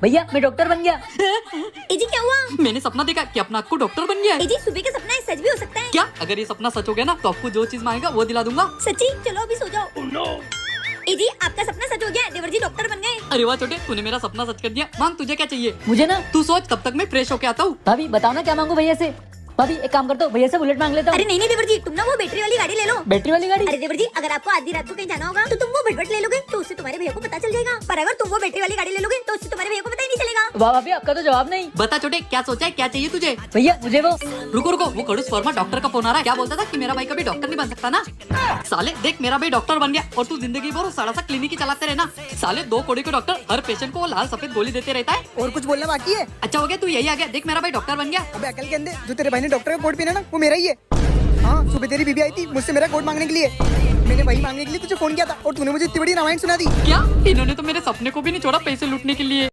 भैया मैं डॉक्टर बन गया। जी क्या हुआ? मैंने सपना देखा कि अपना अक्कू डॉक्टर बन गया है। जी सुबह का सपना है, सच भी हो सकता है। क्या? अगर ये सपना सच हो गया ना तो आपको जो चीज मांगेगा वो दिला दूंगा। सच्ची? चलो अभी सो जाओ। जी आपका सपना सच हो गया, देवर जी डॉक्टर बन गए। अरे वाह छोटे, तूने मेरा सपना सच कर दिया। मांग, तुझे क्या चाहिए? मुझे ना तू सोच, तब तक मैं फ्रेश होके आता हूँ। भाभी बताओ ना क्या मांगू भैया से। भाभी एक काम करता हूँ, भैया से बुलेट मांग लेता अरे हूँ। नहीं देवर जी, तुम ना वो बैटरी वाली गाड़ी ले लो। बैटरी वाली गाड़ी? अरे देवर जी, अगर आपको आधी रात को कहीं जाना होगा तो तुम वो भटभट ले लोगे तो उससे तुम्हारे भैया को पता चल जाएगा। पर अगर तुम वो बैटरी वाली गाड़ी ले लोगे तो उससे तुम्हारे भैया को पता ही नहीं चलेगा। वाह भाभी आपका तो जवाब नहीं। बता छोटे, क्या सोचा है, क्या चाहिए तुझे? भैया मुझे वो रुको रुको, वो खड़ूस फॉर्मा डॉक्टर का फोन आ रहा है। क्या बोलता था कि मेरा भाई कभी डॉक्टर नहीं बन सकता ना। साले देख, मेरा भाई डॉक्टर बन गया और तू जिंदगी भर साड़ा सा क्लिनिक ही चलाते रहना। साले 2 करोड़ के डॉक्टर हर पेशेंट को वो लाल सफेद गोली देते रहता है। और कुछ बोलना बाकी है? अच्छा हो गया तू यही आ गया। देख मेरा भाई डॉक्टर बन गया। अबे अकल के अंदे, जो तेरे भाई ने डॉक्टर का कोट पहना ना वो मेरा ही है। हाँ, सुबह तेरी बीबी आई थी मुझसे मेरा कोट मांगने के लिए। मैंने वही मांगने के लिए तुझे फोन किया था और तूने मुझे इतनी बड़ी रामायण सुना दी। क्या? इन्होंने तो मेरे सपने को भी नहीं छोड़ा पैसे लूटने के लिए।